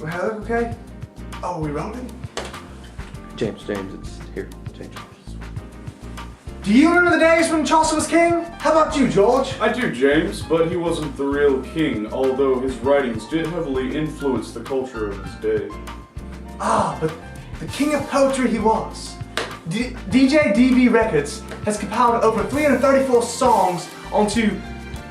Hello, okay? Oh, are we rolling? James, it's here. James. Do you remember the days when Chaucer was king? How about you, George? I do, James, but he wasn't the real king, although his writings did heavily influence the culture of his day. Ah, but the king of poetry he was. DJ DB Records has compiled over 334 songs onto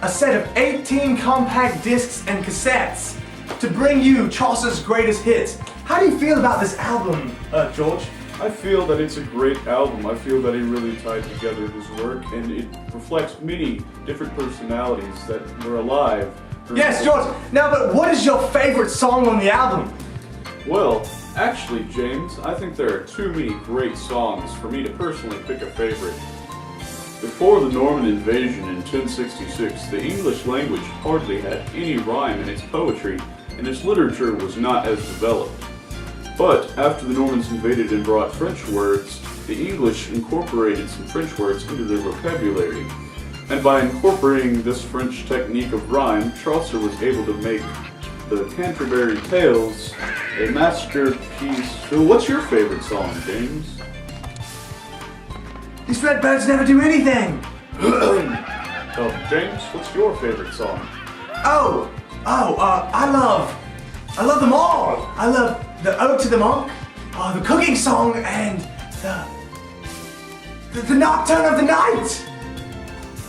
a set of 18 compact discs and cassettes to bring you Chaucer's greatest hits. How do you feel about this album, George? I feel that it's a great album. I feel that he really tied together his work, and it reflects many different personalities that were alive. Yes, George. Now, but what is your favorite song on the album? Well, actually, James, I think there are too many great songs for me to personally pick a favorite. Before the Norman invasion in 1066, the English language hardly had any rhyme in its poetry, and its literature was not as developed. But after the Normans invaded and brought French words, the English incorporated some French words into their vocabulary. And by incorporating this French technique of rhyme, Chaucer was able to make the Canterbury Tales a masterpiece. So what's your favorite song, James? These red birds never do anything. Oh, James, what's your favorite song? I love them all. I love the Ode to the Monk, the Cooking Song, and the Nocturne of the Night.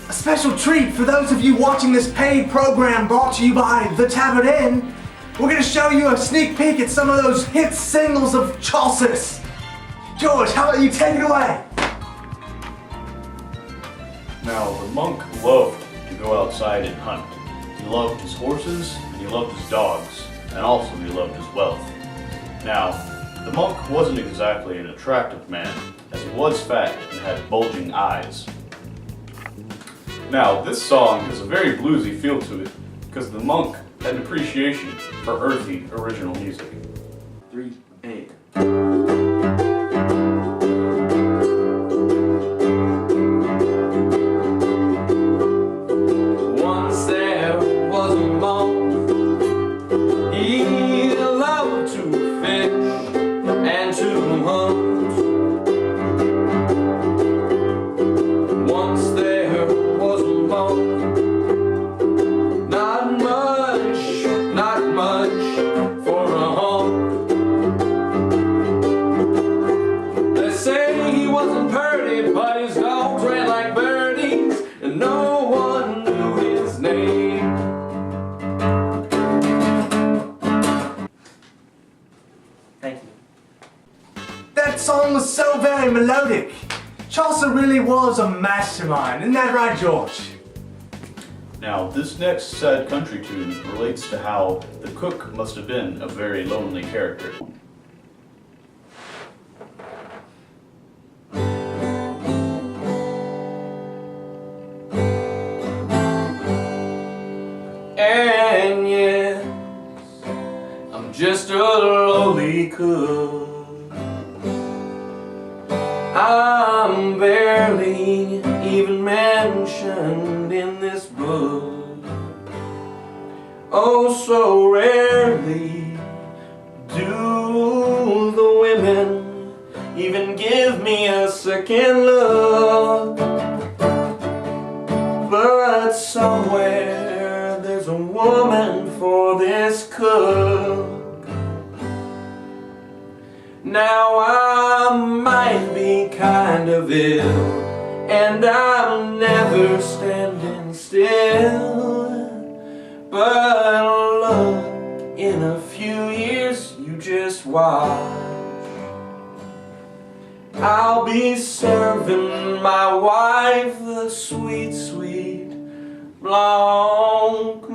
A special treat for those of you watching this paid program brought to you by The Tavern Inn. We're going to show you a sneak peek at some of those hit singles of Chaucer's. George, how about you take it away? Now, the monk loved to go outside and hunt. He loved his horses, and he loved his dogs, and also he loved his wealth. Now, the monk wasn't exactly an attractive man, as he was fat and had bulging eyes. Now, this song has a very bluesy feel to it, because the monk had an appreciation for earthy original music. 3, 8. Once there was a monk. He loved to fish and to hunt. Once there was a monk. Not much for a hump. They say he wasn't purty, but his dogs ran like birdies, and no one knew his name. Thank you. That song was so very melodic. Chaucer really was a mastermind, isn't that right, George? Now, this next sad country tune relates to how the cook must have been a very lonely character. And yes, I'm just a lowly cook. I'm barely even mentioned in this book. Oh, so rarely do the women even give me a second look. But somewhere there's a woman for this cook. Now I might be kind of ill, and I'm never standing still. But look, in a few years you just watch. I'll be serving my wife the sweet, sweet blancmange.